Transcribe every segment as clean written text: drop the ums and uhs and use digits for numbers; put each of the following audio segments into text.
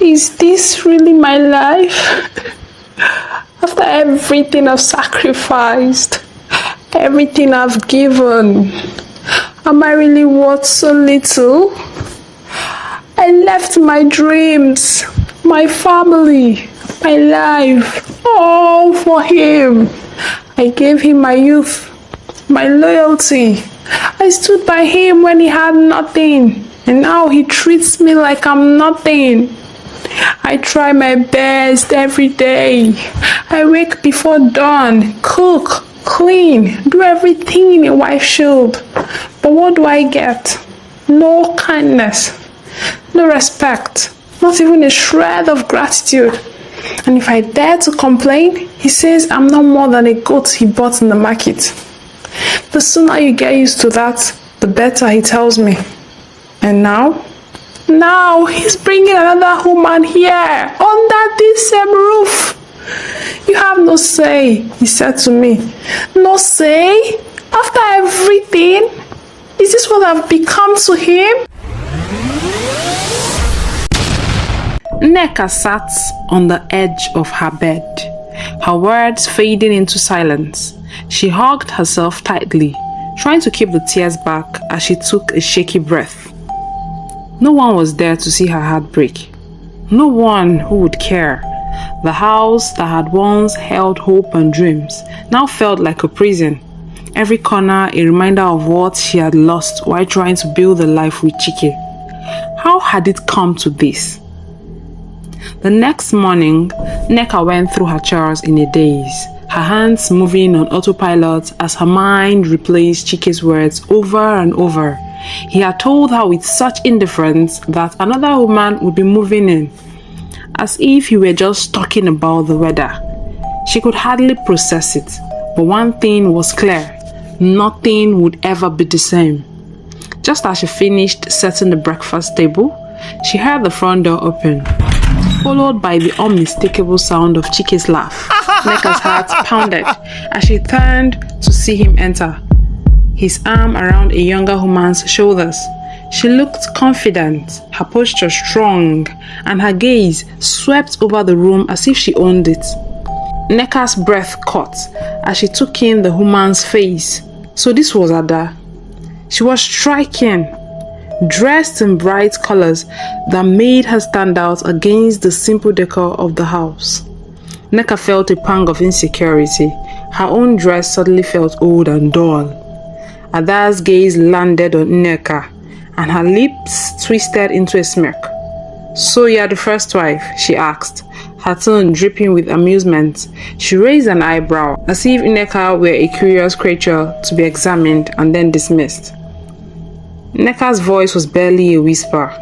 Is this really my life? After everything I've sacrificed, everything I've given, am I really worth so little? I left my dreams, my family, my life, all for him. I gave him my youth, my loyalty. I stood by him when he had nothing, and now he treats me like I'm nothing. I try my best every day. I wake before dawn, cook, clean, do everything a wife should. But what do I get? No kindness, no respect, not even a shred of gratitude. And if I dare to complain, he says I'm not more than a goat he bought in the market. The sooner you get used to that, the better, he tells me. And now he's bringing another woman here under this same roof. You have no say, he said to me. No say? After everything? Is this what I've become to him? Nneka sat on the edge of her bed, her words fading into silence. She hugged herself tightly, trying to keep the tears back as she took a shaky breath. No one was there to see her heart break. No one who would care. The house that had once held hope and dreams now felt like a prison. Every corner a reminder of what she had lost while trying to build a life with Chike. How had it come to this? The next morning, Nneka went through her chores in a daze, her hands moving on autopilot as her mind replays Chike's words over and over. He had told her with such indifference that another woman would be moving in, as if he were just talking about the weather. She could hardly process it, but one thing was clear: nothing would ever be the same. Just as she finished setting the breakfast table, she heard the front door open, followed by the unmistakable sound of Chike's laugh. Nneka's heart pounded as she turned to see him enter, his arm around a younger woman's shoulders. She looked confident, her posture strong, and her gaze swept over the room as if she owned it. Nneka's breath caught as she took in the woman's face. So this was Ada. She was striking, dressed in bright colors that made her stand out against the simple decor of the house. Nneka felt a pang of insecurity. Her own dress suddenly felt old and dull. Ada's gaze landed on Nneka, and her lips twisted into a smirk. "So you're the first wife?" she asked, her tone dripping with amusement. She raised an eyebrow, as if Nneka were a curious creature to be examined and then dismissed. Nneka's voice was barely a whisper.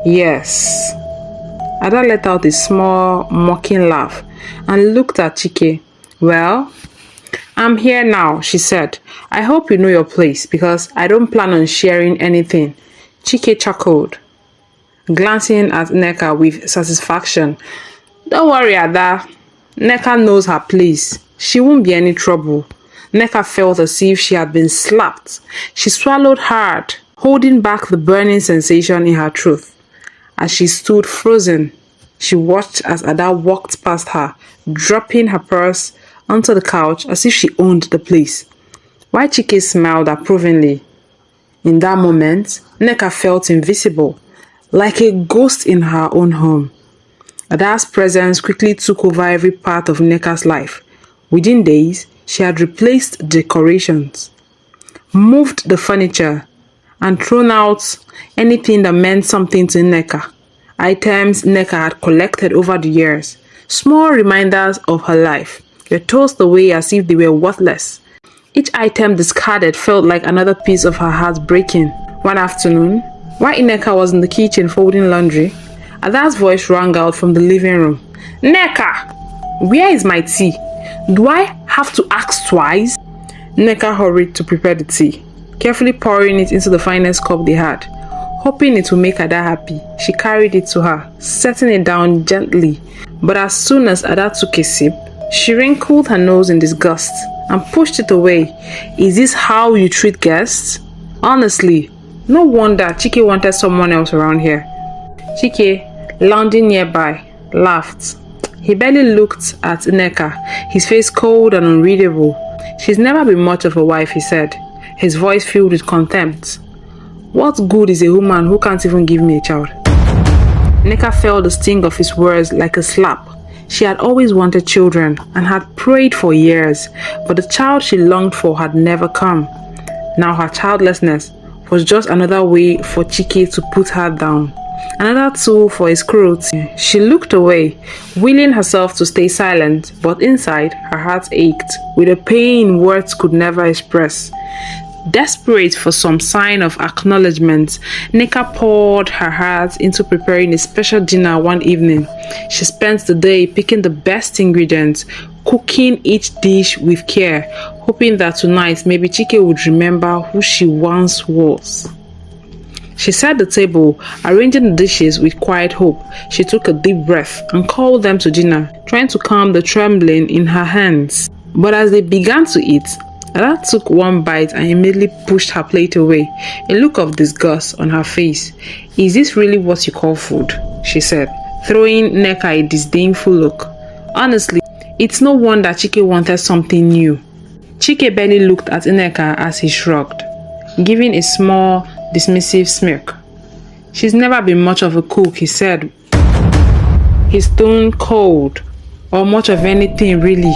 "Yes." Ada let out a small, mocking laugh and looked at Chike. "Well, I'm here now," she said. "I hope you know your place, because I don't plan on sharing anything." Chike chuckled, glancing at Nneka with satisfaction. "Don't worry, Ada. Nneka knows her place. She won't be any trouble." Nneka felt as if she had been slapped. She swallowed hard, holding back the burning sensation in her throat. As she stood frozen, she watched as Ada walked past her, dropping her purse onto the couch as if she owned the place, while Chike smiled approvingly. In that moment, Nneka felt invisible, like a ghost in her own home. Ada's presence quickly took over every part of Nneka's life. Within days, she had replaced decorations, moved the furniture, and thrown out anything that meant something to Nneka. Items Nneka had collected over the years, small reminders of her life, were tossed away as if they were worthless. Each item discarded felt like another piece of her heart breaking. One afternoon, while Nneka was in the kitchen folding laundry, Ada's voice rang out from the living room. "Nneka, where is my tea? Do I have to ask twice?" Nneka hurried to prepare the tea, carefully pouring it into the finest cup they had. Hoping it would make Ada happy, she carried it to her, setting it down gently. But as soon as Ada took a sip, she wrinkled her nose in disgust and pushed it away. "Is this how you treat guests? Honestly, no wonder Chike wanted someone else around here." "Chike, lounging nearby, laughed. He barely looked at Nneka, his face cold and unreadable. "She's never been much of a wife," he said, his voice filled with contempt. "What good is a woman who can't even give me a child?" Nneka felt the sting of his words like a slap. She had always wanted children and had prayed for years, but the child she longed for had never come. Now her childlessness was just another way for Chike to put her down, another tool for his cruelty. She looked away, willing herself to stay silent, but inside her heart ached with a pain words could never express. Desperate for some sign of acknowledgement, Nneka poured her heart into preparing a special dinner one evening. She spent the day picking the best ingredients, cooking each dish with care, hoping that tonight maybe Chike would remember who she once was. She set the table, arranging the dishes with quiet hope. She took a deep breath and called them to dinner, trying to calm the trembling in her hands. But as they began to eat, Ada took one bite and immediately pushed her plate away, a look of disgust on her face. "Is this really what you call food?" she said, throwing Nneka a disdainful look. Honestly, it's no wonder Chike wanted something new. Chike barely looked at Nneka as he shrugged, giving a small, dismissive smirk. "She's never been much of a cook," he said, his tone cold, "or much of anything really."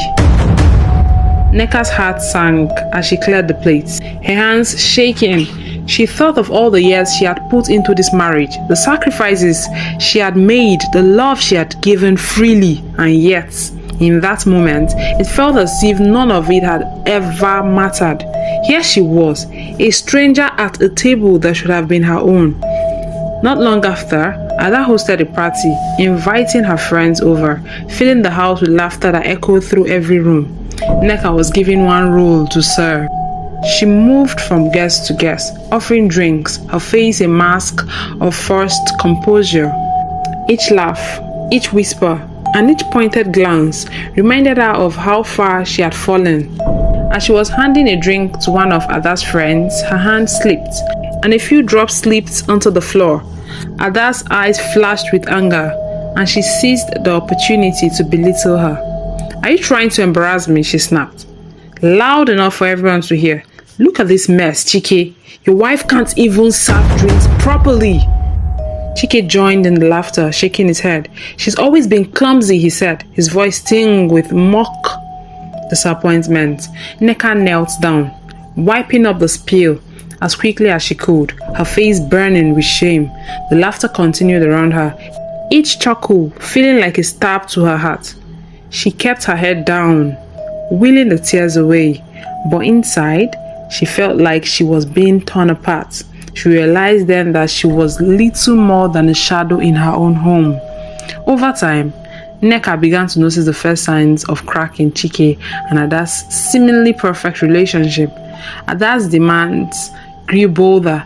Nneka's heart sank as she cleared the plates, her hands shaking. She thought of all the years she had put into this marriage, the sacrifices she had made, the love she had given freely, and yet, in that moment, it felt as if none of it had ever mattered. Here she was, a stranger at a table that should have been her own. Not long after, Ada hosted a party, inviting her friends over, filling the house with laughter that echoed through every room. Nneka was given one role to serve. She moved from guest to guest, offering drinks, her face a mask of forced composure. Each laugh, each whisper, and each pointed glance reminded her of how far she had fallen. As she was handing a drink to one of Ada's friends, her hand slipped, and a few drops slipped onto the floor. Ada's eyes flashed with anger, and she seized the opportunity to belittle her. "Are you trying to embarrass me?" she snapped, loud enough for everyone to hear. "Look at this mess, Chike. Your wife can't even serve drinks properly." Chike joined in the laughter, shaking his head. "She's always been clumsy," he said, his voice tinged with mock disappointment. Nneka knelt down, wiping up the spill as quickly as she could, her face burning with shame. The laughter continued around her, each chuckle feeling like a stab to her heart. She kept her head down, willing the tears away, but inside, she felt like she was being torn apart. She realized then that she was little more than a shadow in her own home. Over time, Nneka began to notice the first signs of crack in Chike and Ada's seemingly perfect relationship. Ada's demands grew bolder,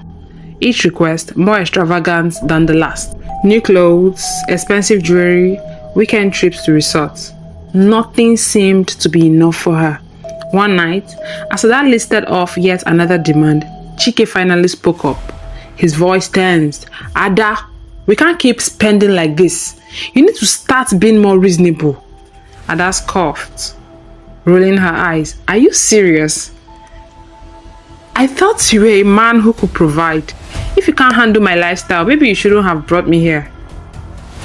each request more extravagant than the last. New clothes, expensive jewelry, weekend trips to resorts. Nothing seemed to be enough for her. One night, as Ada listed off yet another demand, Chike finally spoke up, his voice tensed. "Ada, we can't keep spending like this. You need to start being more reasonable." Ada scoffed, rolling her eyes. "Are you serious? I thought you were a man who could provide. If you can't handle my lifestyle, maybe you shouldn't have brought me here."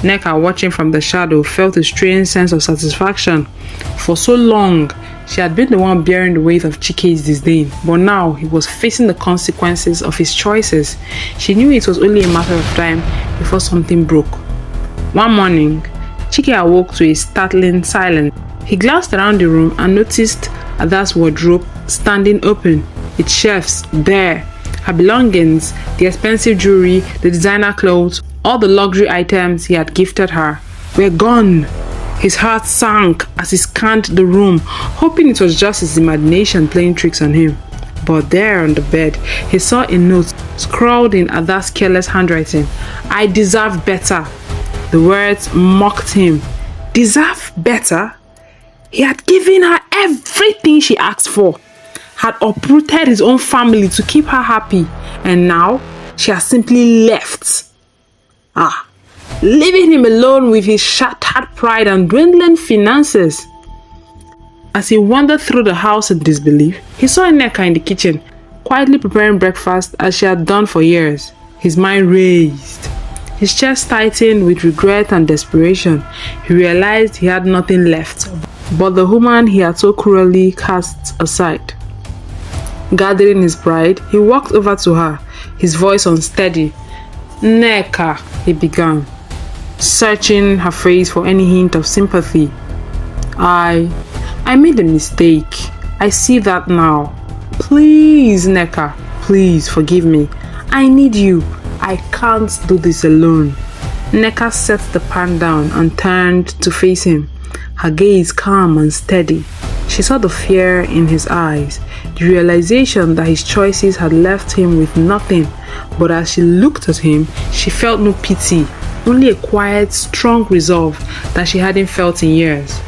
Nneka, watching from the shadow, felt a strange sense of satisfaction. For so long, she had been the one bearing the weight of Chike's disdain, but now he was facing the consequences of his choices. She knew it was only a matter of time before something broke. One morning, Chike awoke to a startling silence. He glanced around the room and noticed Ada's wardrobe standing open, its shelves bare. Her belongings, the expensive jewelry, the designer clothes, all the luxury items he had gifted her, were gone. His heart sank as he scanned the room, hoping it was just his imagination playing tricks on him. But there on the bed, he saw a note scrawled in Ada's careless handwriting. "I deserve better." The words mocked him. Deserve better? He had given her everything she asked for, had uprooted his own family to keep her happy, and now she has simply left. leaving him alone with his shattered pride and dwindling finances. As he wandered through the house in disbelief, he saw Nneka in the kitchen, quietly preparing breakfast as she had done for years. His mind raced. His chest tightened with regret and desperation. He realized he had nothing left but the woman he had so cruelly cast aside. Gathering his pride, he walked over to her, his voice unsteady. "Nneka," he began, searching her face for any hint of sympathy. I made a mistake. I see that now. Please, Nneka, please forgive me. I need you. I can't do this alone." Nneka set the pan down and turned to face him, her gaze calm and steady. She saw the fear in his eyes, the realization that his choices had left him with nothing. But as she looked at him, she felt no pity, only a quiet, strong resolve that she hadn't felt in years.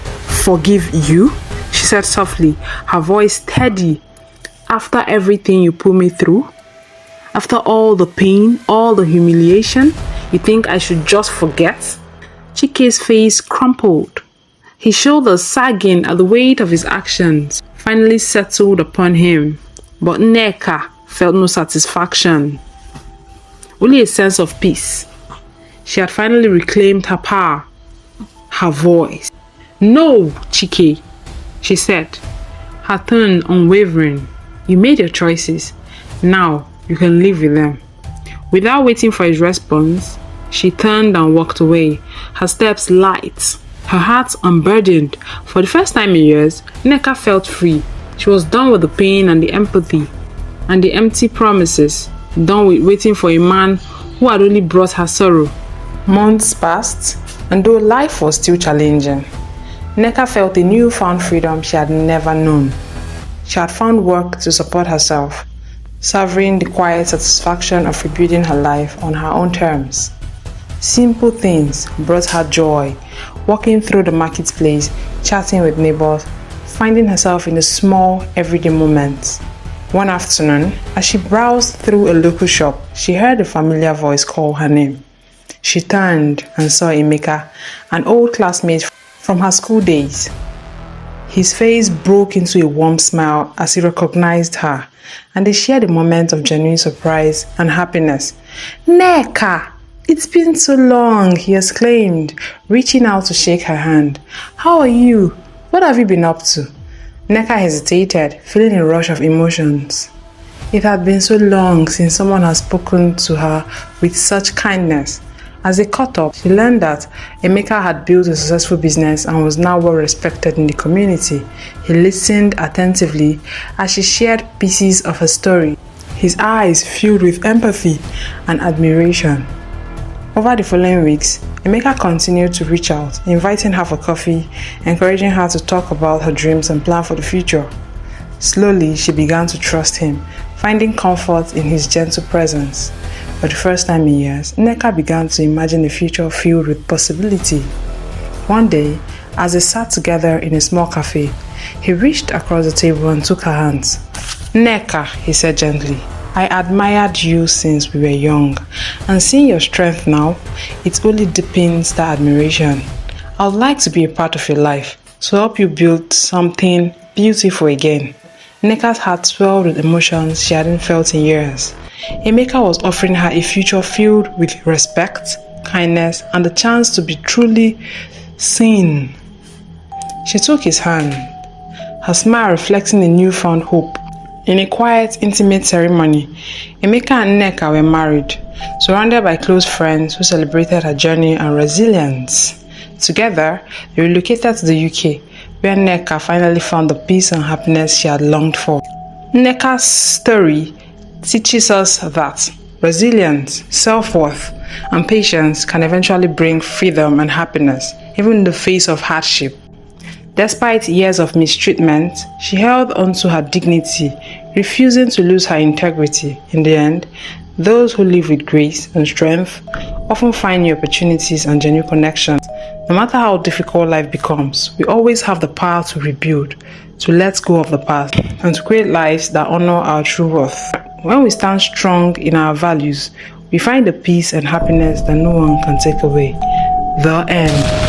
"Forgive you?" she said softly, her voice steady. "After everything you put me through? After all the pain, all the humiliation, you think I should just forget?" Chike's face crumpled, his shoulders sagging at the weight of his actions finally settled upon him. But Nneka felt no satisfaction, only a sense of peace. She had finally reclaimed her power, her voice. "No, Chike," she said, her tone unwavering. "You made your choices. Now you can live with them." Without waiting for his response, she turned and walked away, her steps light, her heart unburdened. For the first time in years, Nneka felt free. She was done with the pain and the empathy and the empty promises, done with waiting for a man who had only brought her sorrow. Months passed, and though life was still challenging, Nneka felt a newfound freedom she had never known. She had found work to support herself, savoring the quiet satisfaction of rebuilding her life on her own terms. Simple things brought her joy, walking through the marketplace, chatting with neighbors, finding herself in the small, everyday moments. One afternoon, as she browsed through a local shop, she heard a familiar voice call her name. She turned and saw Emeka, an old classmate from her school days. His face broke into a warm smile as he recognized her, and they shared a moment of genuine surprise and happiness. "Nneka, it's been so long," he exclaimed, reaching out to shake her hand. "How are you? What have you been up to?" Nneka hesitated, feeling a rush of emotions. It had been so long since someone had spoken to her with such kindness. As they caught up, she learned that Emeka had built a successful business and was now well respected in the community. He listened attentively as she shared pieces of her story, his eyes filled with empathy and admiration. Over the following weeks, Emeka continued to reach out, inviting her for coffee, encouraging her to talk about her dreams and plan for the future. Slowly, she began to trust him, finding comfort in his gentle presence. For the first time in years, Nneka began to imagine a future filled with possibility. One day, as they sat together in a small cafe, he reached across the table and took her hands. "Nneka," he said gently, "I admired you since we were young, and seeing your strength now, it only deepens that admiration. I would like to be a part of your life, to help you build something beautiful again." Nneka's heart swelled with emotions she hadn't felt in years. Emeka was offering her a future filled with respect, kindness, and the chance to be truly seen. She took his hand, her smile reflecting a newfound hope. In a quiet, intimate ceremony, Emeka and Nneka were married, surrounded by close friends who celebrated her journey and resilience. Together, they relocated to the UK, where Nneka finally found the peace and happiness she had longed for. Nneka's story teaches us that resilience, self-worth, and patience can eventually bring freedom and happiness, even in the face of hardship. Despite years of mistreatment, she held onto her dignity, refusing to lose her integrity. In the end, those who live with grace and strength often find new opportunities and genuine connections. No matter how difficult life becomes, we always have the power to rebuild, to let go of the past, and to create lives that honor our true worth. When we stand strong in our values, we find the peace and happiness that no one can take away. The end.